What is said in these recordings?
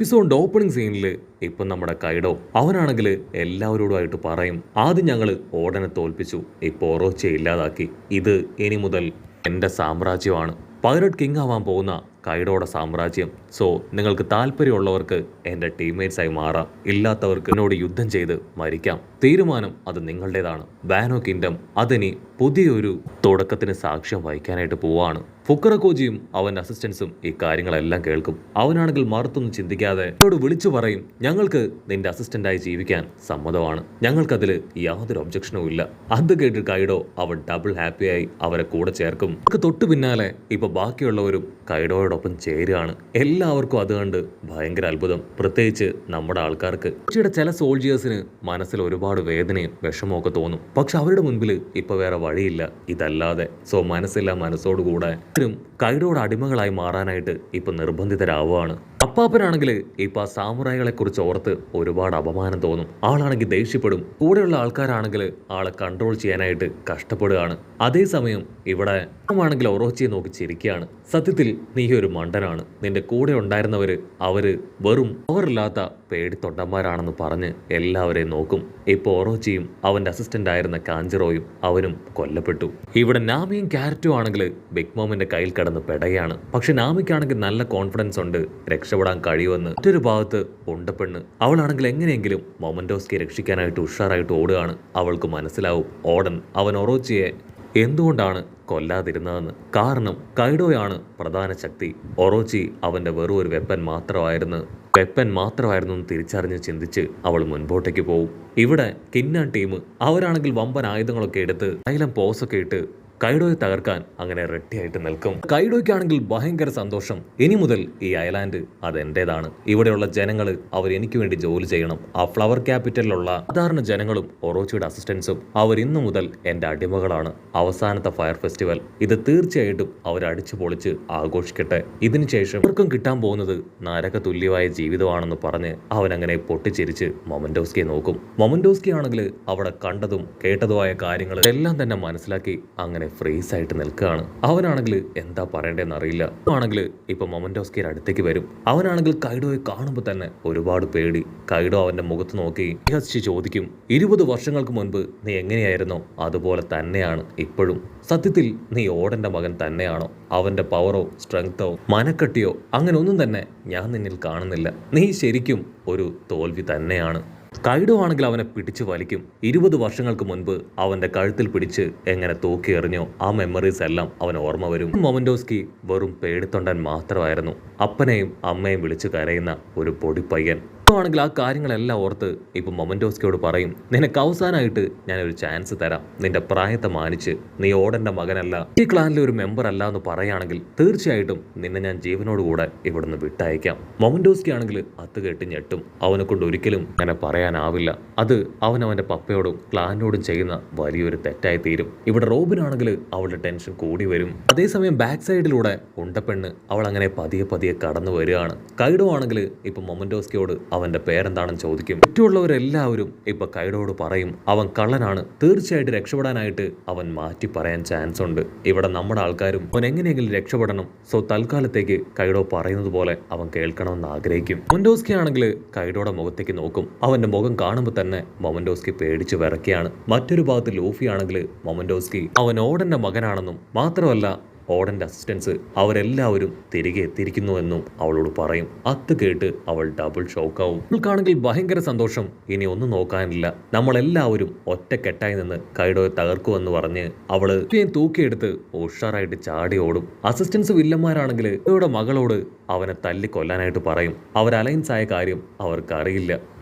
എപ്പിസോഡിന്റെ opening സീനിൽ ഇപ്പം നമ്മുടെ കൈഡോ അവനാണെങ്കിൽ എല്ലാവരോടുമായിട്ട് പറയും, ആദ്യം ഞങ്ങൾ ഓടനെ തോൽപ്പിച്ചു, ഇപ്പോൾ ഒറോച്ചയെ ഇല്ലാതാക്കി, ഇത് ഇനി മുതൽ എൻ്റെ സാമ്രാജ്യമാണ്, പൈററ്റ് കിങ് ആവാൻ പോകുന്ന കൈഡോയുടെ സാമ്രാജ്യം. സോ നിങ്ങൾക്ക് താല്പര്യമുള്ളവർക്ക് എൻ്റെ ടീംമേറ്റ്സായി മാറാം, ഇല്ലാത്തവർക്ക് എന്നോട് യുദ്ധം ചെയ്ത് മരിക്കാം. തീരുമാനം അത് നിങ്ങളുടേതാണ്. വാനോ കിങ്ഡം അതിനി പുതിയൊരു തുടക്കത്തിന് സാക്ഷ്യം വഹിക്കാനായിട്ട് പോവാണ്. ഫുക്കറക്കോജിയും അവൻ്റെ അസിസ്റ്റൻസും ഈ കാര്യങ്ങളെല്ലാം കേൾക്കും. അവനാണെങ്കിൽ മറുത്തൊന്നും ചിന്തിക്കാതെ എന്നോട് വിളിച്ചു പറയും, ഞങ്ങൾക്ക് നിന്റെ അസിസ്റ്റന്റായി ജീവിക്കാൻ സമ്മതമാണ്, ഞങ്ങൾക്കതിൽ യാതൊരു ഒബ്ജക്ഷനും ഇല്ല. അത് കേട്ട് കൈഡോ അവൻ ഡബിൾ ഹാപ്പിയായി അവരെ കൂടെ ചേർക്കും. തൊട്ടു പിന്നാലെ ഇപ്പൊ ബാക്കിയുള്ളവരും കൈഡോയോടൊപ്പം ചേരുകയാണ്. എല്ലാവർക്കും അത് കണ്ട് ഭയങ്കര അത്ഭുതം, പ്രത്യേകിച്ച് നമ്മുടെ ആൾക്കാർക്ക്. ചില സോൾജിയേഴ്സിന് മനസ്സിൽ ഒരുപാട് വേദനയും വിഷമവും ഒക്കെ തോന്നും. പക്ഷെ അവരുടെ മുൻപിൽ ഇപ്പൊ വേറെ വഴിയില്ല ഇതല്ലാതെ. സോ മനസ്സില്ല മനസ്സോടുകൂടെ കൈഡോയുടെ അടിമകളായി മാറാനായിട്ട് ഇപ്പൊ നിർബന്ധിതരാവുകയാണ്. അപ്പാപ്പനാണെങ്കിൽ ഇപ്പൊ ആ സാമുറായികളെ കുറിച്ച് ഓർത്ത് ഒരുപാട് അപമാനം തോന്നും. ആളാണെങ്കിൽ ദേഷ്യപ്പെടും. കൂടെയുള്ള ആൾക്കാരാണെങ്കിൽ ആളെ കൺട്രോൾ ചെയ്യാനായിട്ട് കഷ്ടപ്പെടുകയാണ്. അതേസമയം ഇവിടെ ആണെങ്കിൽ ഒറോച്ചിയെ നോക്കി ചിരിക്കുകയാണ്. സത്യത്തിൽ നീ ഒരു മണ്ടനാണ്, നിന്റെ കൂടെ ഉണ്ടായിരുന്നവര് അവര് വെറും അവരില്ലാത്ത പേടിത്തൊണ്ടന്മാരാണെന്ന് പറഞ്ഞ് എല്ലാവരെയും നോക്കും. ഇപ്പൊ ഒറോച്ചിയും അവന്റെ അസിസ്റ്റന്റ് ആയിരുന്ന കാഞ്ചറോയും അവനും കൊല്ലപ്പെട്ടു. ഇവിടെ നാമിയും ക്യാരറ്റും ആണെങ്കിൽ ബിഗ് മോമിന്റെ കയ്യിൽ കിടന്ന് പെടയാണ്. പക്ഷെ നാമിക്കാണെങ്കിൽ നല്ല കോൺഫിഡൻസ് ഉണ്ട്, രക്ഷപ്പെടാൻ കഴിയുമെന്ന്. മറ്റൊരു ഭാഗത്ത് ഉണ്ടപ്പെണ്ണ്, അവളാണെങ്കിൽ എങ്ങനെയെങ്കിലും മൊമന്റോസ്കിയെ രക്ഷിക്കാനായിട്ട് ഉഷാറായിട്ട് ഓടുകയാണ്. അവൾക്ക് മനസ്സിലാവും ഓടൻ അവൻ ഒറോച്ചിയെ എന്തുകൊണ്ടാണ് കൊല്ലാതിരുന്നതെന്ന്. കാരണം കൈഡോയാണ് പ്രധാന ശക്തി, ഒറോച്ചി അവന്റെ വെറും ഒരു വെപ്പൻ മാത്രമായിരുന്നു എന്ന് തിരിച്ചറിഞ്ഞ് ചിന്തിച്ച് അവൾ മുൻപോട്ടേക്ക് പോവും. ഇവിടെ കിന്നാൻ ടീം അവരാണെങ്കിൽ വമ്പൻ ആയുധങ്ങളൊക്കെ എടുത്ത് സൈലന്റ് പോസൊക്കെ ഇട്ട് കൈഡോയെ തകർക്കാൻ അങ്ങനെ റെഡിയായിട്ട് നിൽക്കും. കൈഡോയ്ക്കാണെങ്കിൽ ഭയങ്കര സന്തോഷം. ഇനി മുതൽ ഈ ഐലാൻഡ് അതെന്റേതാണ്. ഇവിടെയുള്ള ജനങ്ങൾ അവർ എനിക്ക് വേണ്ടി ജോലി ചെയ്യണം. ആ ഫ്ലവർ ക്യാപിറ്റലിലുള്ള സാധാരണ ജനങ്ങളും ഒറോച്ചിയുടെ അസിസ്റ്റൻസും അവർ ഇന്നു മുതൽ എൻ്റെ അടിമകളാണ്. അവസാനത്തെ ഫയർ ഫെസ്റ്റിവൽ ഇത് തീർച്ചയായിട്ടും അവർ അടിച്ചു പൊളിച്ച് ആഘോഷിക്കട്ടെ. ഇതിനുശേഷം അവർക്കും കിട്ടാൻ പോകുന്നത് നരക തുല്യമായ ജീവിതമാണെന്ന് പറഞ്ഞ് അവൻ അങ്ങനെ പൊട്ടിച്ചിരിച്ച് മൊമന്റോസ്കിയെ നോക്കും. മൊമന്റോസ്കി ആണെങ്കിൽ അവിടെ കണ്ടതും കേട്ടതുമായ കാര്യങ്ങൾ എല്ലാം തന്നെ മനസ്സിലാക്കി അങ്ങനെ ഫ്രീസ് ആയിട്ട് നിൽക്കുകയാണ്. അവനാണെങ്കിൽ എന്താ പറയേണ്ടതെന്ന് അറിയില്ല. ആണെങ്കിൽ ഇപ്പൊ മൊമന്റോസ്കിയുടെ അടുത്തേക്ക് വരും. അവനാണെങ്കിൽ കൈഡോയെ കാണുമ്പോൾ തന്നെ ഒരുപാട് പേടി. കൈഡോ അവന്റെ മുഖത്ത് നോക്കി ചോദിക്കും, 20 വർഷങ്ങൾക്ക് മുൻപ് നീ എങ്ങനെയായിരുന്നോ അതുപോലെ തന്നെയാണ് ഇപ്പോഴും. സത്യത്തിൽ നീ ഓടന്റെ മകൻ തന്നെയാണോ? അവന്റെ പവറോ സ്ട്രെങ്തോ മനക്കട്ടിയോ അങ്ങനെ ഒന്നും തന്നെ ഞാൻ നിന്നിൽ കാണുന്നില്ല. നീ ശരിക്കും ഒരു തോൽവി തന്നെയാണ്. കൈഡോ ആണെങ്കിൽ അവനെ പിടിച്ചു വലിക്കും. 20 വർഷങ്ങൾക്ക് മുൻപ് അവന്റെ കഴുത്തിൽ പിടിച്ച് എങ്ങനെ തൂക്കി എറിഞ്ഞോ ആ മെമ്മറീസ് എല്ലാം അവൻ ഓർമ്മ വരും. മൊമന്റോസ്കി വെറും പേടിത്തൊണ്ടൻ മാത്രമായിരുന്നു, അപ്പനെയും അമ്മയും വിളിച്ചു കരയുന്ന ഒരു പൊടിപ്പയ്യൻ. ആണെങ്കിൽ ആ കാര്യങ്ങളെല്ലാം ഓർത്ത് ഇപ്പൊ മൊമന്റോസ്കിയോട് പറയും, നിനക്ക് അവസാനമായിട്ട് ഞാനൊരു ചാൻസ് തരാം. നിന്റെ പ്രായത്തെ മാനിച്ച് നീ ഓടന്റെ മകനല്ല, ഈ ക്ലാനിലെ ഒരു മെമ്പർ അല്ല എന്ന് പറയുകയാണെങ്കിൽ തീർച്ചയായിട്ടും നിന്നെ ഞാൻ ജീവനോടുകൂടെ ഇവിടുന്ന് വിട്ടയക്കാം. മൊമന്റോസ്കി ആണെങ്കിൽ അത് കേട്ട് ഞെട്ടും. അവനെ കൊണ്ട് ഒരിക്കലും അങ്ങനെ പറയാനാവില്ല. അത് അവന്റെ പപ്പയോടും ക്ലാനോടും ചെയ്യുന്ന വലിയൊരു തെറ്റായി തീരും. ഇവിടെ റോബിനാണെങ്കിൽ അവളുടെ ടെൻഷൻ കൂടി വരും. അതേസമയം ബാക്ക് സൈഡിലൂടെ ഉണ്ടപ്പെണ്ണ് അവൾ അങ്ങനെ പതിയെ പതിയെ കടന്നു വരികയാണ്. കൈഡോ ആണെങ്കിൽ ഇപ്പൊ മൊമന്റോസ്കിയോട് അവന്റെ പേരെന്താണെന്ന് ചോദിക്കും. മറ്റുള്ളവരെല്ലാവരും ഇപ്പൊ കൈഡോയോട് പറയും അവൻ കള്ളനാണ്, തീർച്ചയായിട്ടും രക്ഷപ്പെടാനായിട്ട് അവൻ മാറ്റി പറയാൻ ചാൻസ് ഉണ്ട്. ഇവിടെ നമ്മുടെ ആൾക്കാരും അവൻ എങ്ങനെയെങ്കിലും രക്ഷപ്പെടണം. സോ തൽക്കാലത്തേക്ക് കൈഡോ പറയുന്നത് പോലെ അവൻ കേൾക്കണമെന്ന് ആഗ്രഹിക്കും. മൊമന്റോസ്കി ആണെങ്കിൽ കൈഡോയുടെ മുഖത്തേക്ക് നോക്കും. അവന്റെ മുഖം കാണുമ്പോൾ തന്നെ മൊമന്റോസ്കി പേടിച്ച് വിറയ്ക്കുകയാണ്. മറ്റൊരു ഭാഗത്ത് ലൂഫി ആണെങ്കിൽ മൊമന്റോസ്കി അവൻ ഓടന്റെ മകനാണെന്നും മാത്രമല്ല ഓടന്റെ അസിസ്റ്റൻസ് അവരെല്ലാവരും തിരികെ എത്തിയിരിക്കുന്നു എന്നും അവളോട് പറയും. അത് കേട്ട് അവൾ ഡബിൾ ഷോക്കാവും. അവൾക്കാണെങ്കിൽ ഭയങ്കര സന്തോഷം. ഇനി ഒന്നും നോക്കാനില്ല, നമ്മളെല്ലാവരും ഒറ്റക്കെട്ടായി നിന്ന് കൈഡോയെ തകർക്കുമെന്ന് പറഞ്ഞ് അവള് തൂക്കിയെടുത്ത് ഉഷാറായിട്ട് ചാടി ഓടും. അസിസ്റ്റൻസ് വില്ലന്മാരാണെങ്കിൽ കൈഡോയുടെ മകളോട് അവനെ തല്ലിക്കൊല്ലാനായിട്ട് പറയും. അവർ അലയൻസ് ആയ കാര്യം അവർക്കറിയില്ല.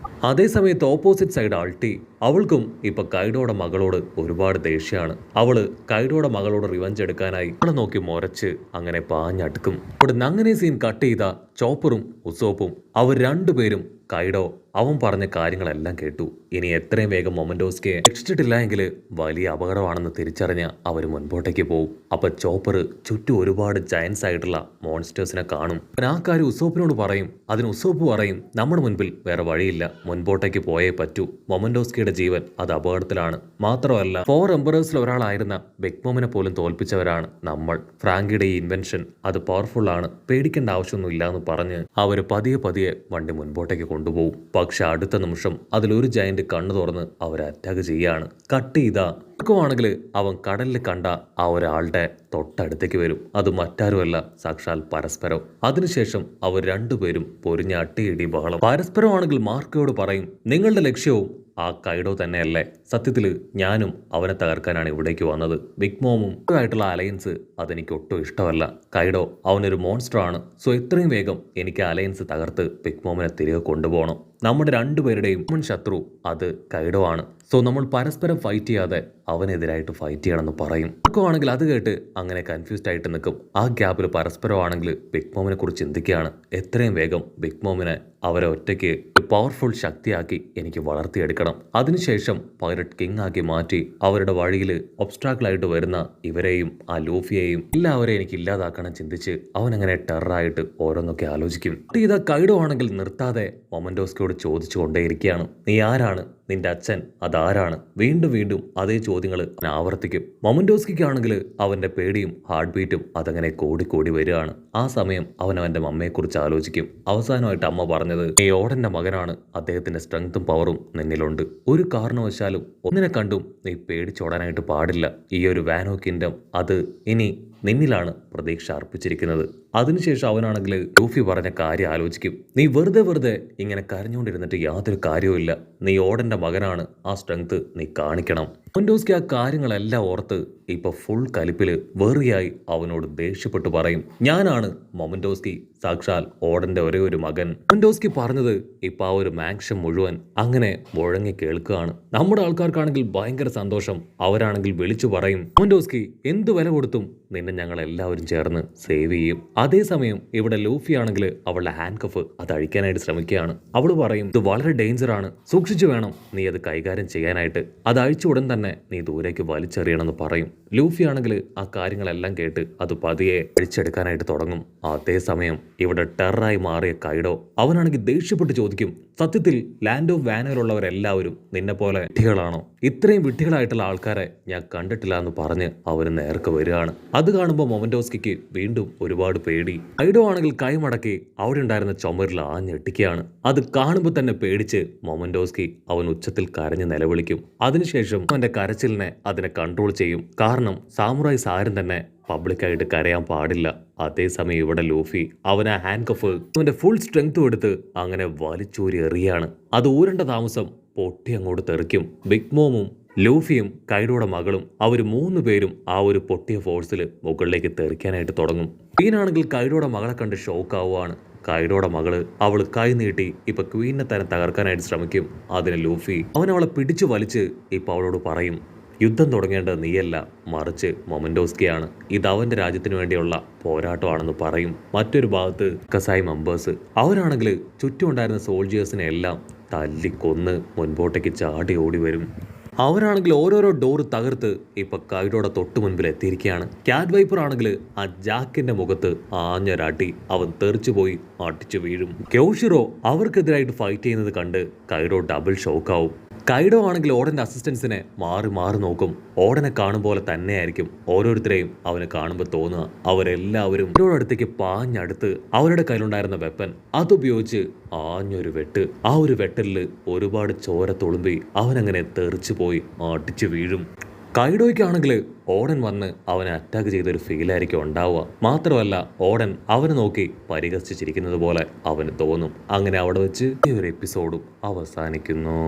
അതേസമയത്ത് ഓപ്പോസിറ്റ് സൈഡ് അൾട്ടി, അവൾക്കും ഇപ്പൊ കൈഡോയുടെ മകളോട് ഒരുപാട് ദേഷ്യമാണ്. അവള് കൈഡോയുടെ മകളോട് റിവഞ്ച് എടുക്കാനായി അവളെ നോക്കി മുരച്ച് അങ്ങനെ പാഞ്ഞടുക്കും. അവിടെ അങ്ങനെ സീൻ കട്ട് ചെയ്ത ചോപ്പറും ഉസോപ്പും അവർ രണ്ടുപേരും കൈഡോ അവൻ പറഞ്ഞ കാര്യങ്ങളെല്ലാം കേട്ടു. ഇനി എത്രയും വേഗം മൊമന്റോസ്കിയെ രക്ഷിച്ചിട്ടില്ല എങ്കിൽ വലിയ അപകടമാണെന്ന് തിരിച്ചറിഞ്ഞ അവർ മുൻപോട്ടേക്ക് പോകും. അപ്പൊ ചോപ്പർ ചുറ്റും ഒരുപാട് ജയൻസ് ആയിട്ടുള്ള മോൺസ്റ്റേഴ്സിനെ കാണും. ആ കാര്യം ഉസോപ്പിനോട് പറയും. അതിന് ഉസോപ്പ് പറയും, നമ്മുടെ മുൻപിൽ വേറെ വഴിയില്ല, മുൻപോട്ടേക്ക് പോയേ പറ്റൂ. മൊമന്റോസ്കിയുടെ ജീവൻ അത് അപകടത്തിലാണ്. മാത്രമല്ല 4 എംപറേഴ്സിൽ ഒരാളായിരുന്ന ബെക്മോമിനെ പോലും തോൽപ്പിച്ചവരാണ് നമ്മൾ. ഫ്രാങ്കിയുടെ ഈ ഇൻവെൻഷൻ അത് പവർഫുൾ ആണ്, പേടിക്കേണ്ട ആവശ്യമൊന്നുമില്ല എന്ന് പറഞ്ഞ് അവർ പതിയെ പതിയെ വണ്ടി മുൻപോട്ടേക്ക് കൊണ്ടുപോകും. പക്ഷെ അടുത്ത നിമിഷം അതിലൊരു ജയന്റ് കണ്ണു തുറന്ന് അവരെ അറ്റാക്ക് ചെയ്യാണ്. കട്ട് ചെയ്താ ണെങ്കിൽ അവൻ കടലിൽ കണ്ട ആ ഒരാളുടെ തൊട്ടടുത്തേക്ക് വരും. അത് മറ്റാരുമല്ല, സാക്ഷാൽ പരസ്പരം. അതിനുശേഷം അവർ രണ്ടുപേരും പൊരിഞ്ഞ അട്ടിയിടി ബഹളം. പരസ്പരമാണെങ്കിൽ മാർക്കോയോട് പറയും, നിങ്ങളുടെ ലക്ഷ്യവും ആ കൈഡോ തന്നെയല്ലേ. സത്യത്തിൽ ഞാനും അവനെ തകർക്കാനാണ് ഇവിടേക്ക് വന്നത്. ബിഗ് മോമും ആയിട്ടുള്ള അലയൻസ് അതെനിക്ക് ഒട്ടും ഇഷ്ടമല്ല. കൈഡോ അവനൊരു മോൺസ്റ്റർ ആണ്. സോ എത്രയും വേഗം എനിക്ക് അലയൻസ് തകർത്ത് ബിഗ് മോമിനെ തിരികെ കൊണ്ടുപോകണം. നമ്മുടെ രണ്ടുപേരുടെയും മുൻ ശത്രു അത് കൈഡോ ആണ്. സോ നമ്മൾ പരസ്പരം ഫൈറ്റ് ചെയ്യാതെ അവനെതിരായിട്ട് ഫൈറ്റ് ചെയ്യണമെന്ന് പറയും. ആണെങ്കിൽ അത് കേട്ട് അങ്ങനെ കൺഫ്യൂസ്ഡ് ആയിട്ട് നിൽക്കും. ആ ഗ്യാപ്പിൽ പരസ്പരമാണെങ്കിൽ ബിഗ് മോമിനെ കുറിച്ച് ചിന്തിക്കുകയാണ്. എത്രയും വേഗം ബിഗ് മോമിനെ അവരെ ഒറ്റയ്ക്ക് പവർഫുൾ ശക്തിയാക്കി എനിക്ക് വളർത്തിയെടുക്കണം. അതിനുശേഷം പൈററ്റ് കിങ് ആക്കി മാറ്റി അവരുടെ വഴിയിൽ ഒബ്സ്ട്രാക്കിളായിട്ട് വരുന്ന ഇവരെയും ആ ലൂഫിയെയും എല്ലാവരെയും എനിക്ക് ഇല്ലാതാക്കണം ചിന്തിച്ച് അവനങ്ങനെ ടെററായിട്ട് ഓരോന്നൊക്കെ ആലോചിക്കും. ഇതാ കൈഡോ ആണെങ്കിൽ നിർത്താതെ മൊമന്റോസ്കിയോട് ചോദിച്ചു കൊണ്ടേയിരിക്കുകയാണ്, നീ ആരാണ്? നിന്റെ അച്ഛൻ അതാരാണ്? വീണ്ടും വീണ്ടും അതേ ചോദ്യങ്ങൾ ആവർത്തിക്കും. മൊമന്റോസ്കിക്കാണെങ്കിൽ അവന്റെ പേടിയും ഹാർട്ട് ബീറ്റും അതങ്ങനെ കൂടി വരികയാണ്. ആ സമയം അവൻ അവന്റെ മമ്മയെക്കുറിച്ച് ആലോചിക്കും. അവസാനമായിട്ട് അമ്മ പറഞ്ഞത്, നീ ഓടന്റെ മകനാണ്, അദ്ദേഹത്തിന്റെ സ്ട്രെങ്തും പവറും നിന്നിലുണ്ട്. ഒരു കാരണവശാലും ഒന്നിനെ കണ്ടും നീ പേടിച്ചോടാനായിട്ട് പാടില്ല. ഈ ഒരു വാനോ കിങ്ഡം അത് ഇനി നിന്നിലാണ് പ്രതീക്ഷ അർപ്പിച്ചിരിക്കുന്നത്. അതിനുശേഷം അവനാണെങ്കിൽ ലൂഫി പറഞ്ഞ കാര്യം ആലോചിക്കും. നീ വെറുതെ ഇങ്ങനെ കരഞ്ഞുകൊണ്ടിരുന്നിട്ട് യാതൊരു കാര്യവുമില്ല. നീ ഓടന്റെ മകനാണ്, ആ സ്ട്രെങ്ത് നീ കാണിക്കണം. മൊമന്റോസ്കി ആ കാര്യങ്ങളെല്ലാം ഓർത്ത് ഇപ്പൊ ഫുൾ കലിപ്പില് വെറിയായി അവനോട് ദേഷ്യപ്പെട്ടു പറയും, ഞാനാണ് മൊമന്റോസ്കി, സാക്ഷാൽ ഓടന്റെ ഒരേ ഒരു മകൻ. മൊമന്റോസ്കി പറഞ്ഞത് ഇപ്പൊ ആ ഒരു മാക്ഷം മുഴുവൻ അങ്ങനെ മുഴങ്ങി കേൾക്കുകയാണ്. നമ്മുടെ ആൾക്കാർക്കാണെങ്കിൽ ഭയങ്കര സന്തോഷം. അവരാണെങ്കിൽ വിളിച്ചു പറയും, മൊമന്റോസ്കി എന്ത് വില കൊടുത്തും നിന്നെ ഞങ്ങൾ എല്ലാവരും ചേർന്ന് സേവ് ചെയ്യും. അതേസമയം ഇവിടെ ലൂഫി ആണെങ്കിൽ അവളുടെ ഹാൻഡ് കഫ് അത് അഴിക്കാനായിട്ട് ശ്രമിക്കുകയാണ്. അവൾ പറയും, ഇത് വളരെ ഡേഞ്ചർ ആണ്, സൂക്ഷിച്ചു വേണം നീ അത് കൈകാര്യം ചെയ്യാനായിട്ട്. അത് അഴിച്ച ഉടൻ തന്നെ നീ ദൂരേക്ക് വലിച്ചെറിയണമെന്ന് പറയും. ലൂഫി ആണെങ്കിൽ ആ കാര്യങ്ങളെല്ലാം കേട്ട് അത് പതിയെ അഴിച്ചെടുക്കാനായിട്ട് തുടങ്ങും. അതേസമയം ഇവിടെ ടെററായി മാറിയ കൈഡോ അവനാണെങ്കിൽ ദേഷ്യപ്പെട്ട് ചോദിക്കും, സത്യത്തിൽ ലാൻഡ് ഓഫ് വാനോയിലുള്ളവരെല്ലാവരും നിന്നെ പോലെ വിഡ്ഢികളാണോ? ഇത്രയും വിഡ്ഢികളായിട്ടുള്ള ആൾക്കാരെ ഞാൻ കണ്ടിട്ടില്ല എന്ന് പറഞ്ഞ് അവന് നേർക്ക് വരികയാണ്. അത് കാണുമ്പോൾ മൊമന്റോസ്കിക്ക് വീണ്ടും ഒരുപാട് പേടി. കൈഡോ ആണെങ്കിൽ കൈമടക്കി അവിടെ ഉണ്ടായിരുന്ന ചുമരിൽ ആഞ്ഞെട്ടിക്കുകയാണ്. അത് കാണുമ്പോൾ തന്നെ പേടിച്ച് മൊമന്റോസ്കി അവൻ ഉച്ചത്തിൽ കരഞ്ഞ് നിലവിളിക്കും. അതിനുശേഷം അവന്റെ കരച്ചിലിനെ അതിനെ കൺട്രോൾ ചെയ്യും. കാരണം സാമുറായി സാരും തന്നെ പബ്ലിക്കായിട്ട് കരയാൻ പാടില്ല. അതേസമയം ഇവിടെ ലൂഫി അവൻ ആ ഹാൻഡ് കഫ് അവന്റെ ഫുൾ സ്ട്രെങ്ത്തും എടുത്ത് അങ്ങനെ വലിച്ചൂരി എറിയാണ്. അത് ഊരേണ്ട താമസം പൊട്ടി അങ്ങോട്ട് തെറിക്കും. ബിഗ് മോമും ലൂഫിയും കൈഡോയുടെ മകളും അവർ 3 പേരും ആ ഒരു പൊട്ടിയ ഫോഴ്സിൽ മുകളിലേക്ക് തെറിക്കാനായിട്ട് തുടങ്ങും. ക്വീനാണെങ്കിൽ കൈഡോയുടെ മകളെ കണ്ട് ഷോക്ക് ആവുകയാണ്. കൈഡോയുടെ മകള് അവൾ കൈ നീട്ടി ഇപ്പൊ ക്വീനിനെ തന്നെ തകർക്കാനായിട്ട് ശ്രമിക്കും. അതിന് ലൂഫി അവളെ പിടിച്ചു വലിച്ച് ഇപ്പൊ അവളോട് പറയും, യുദ്ധം തുടങ്ങേണ്ടത് നീയല്ല, മറിച്ച് മൊമന്റോസ്കിയാണ്. ഇത് അവന്റെ രാജ്യത്തിന് വേണ്ടിയുള്ള പോരാട്ടമാണെന്ന് പറയും. മറ്റൊരു ഭാഗത്ത് കസായി മെമ്പേഴ്സ് അവരാണെങ്കിൽ ചുറ്റുമുണ്ടായിരുന്ന സോൾജിയേഴ്സിനെ എല്ലാം തല്ലിക്കൊന്ന് മുൻപോട്ടേക്ക് ചാടി ഓടി വരും. അവരാണെങ്കിൽ ഓരോരോ ഡോർ തകർത്ത് ഇപ്പൊ കൈഡോയുടെ തൊട്ട് മുൻപിൽ എത്തിയിരിക്കുകയാണ്. ക്യാറ്റ് വൈപ്പർ ആണെങ്കിൽ ആ ജാക്കിന്റെ മുഖത്ത് ആഞ്ഞൊരാട്ടി അവൻ തെറിച്ചു പോയി അടിച്ചു വീഴും. ക്യോഷിറോ അവർക്കെതിരായിട്ട് ഫൈറ്റ് ചെയ്യുന്നത് കണ്ട് കൈഡോ ഡബിൾ ഷോക്കാവും. കൈഡോ ആണെങ്കിൽ ഓടന്റെ അസിസ്റ്റൻസിനെ മാറി നോക്കും. ഓടനെ കാണും പോലെ തന്നെയായിരിക്കും ഓരോരുത്തരെയും അവന് കാണുമ്പോൾ തോന്നുക. അവരെല്ലാവരും അടുത്തേക്ക് പാഞ്ഞടുത്ത് അവരുടെ കയ്യിലുണ്ടായിരുന്ന വെപ്പൻ അതുപയോഗിച്ച് ആഞ്ഞൊരു വെട്ട്. ആ ഒരു വെട്ടലില് ഒരുപാട് ചോര തുളുമ്പി അവനങ്ങനെ തെറിച്ചു പോയി അടിച്ചു വീഴും. കൈഡോയ്ക്കാണെങ്കിൽ ഓടൻ വന്ന് അവനെ അറ്റാക്ക് ചെയ്തൊരു ഫീലായിരിക്കും ഉണ്ടാവുക. മാത്രമല്ല ഓടൻ അവനെ നോക്കി പരിഹസിച്ചിരിക്കുന്നത് പോലെ അവന് തോന്നും. അങ്ങനെ അവിടെ വെച്ച് ഈ ഒരു എപ്പിസോഡും അവസാനിക്കുന്നു.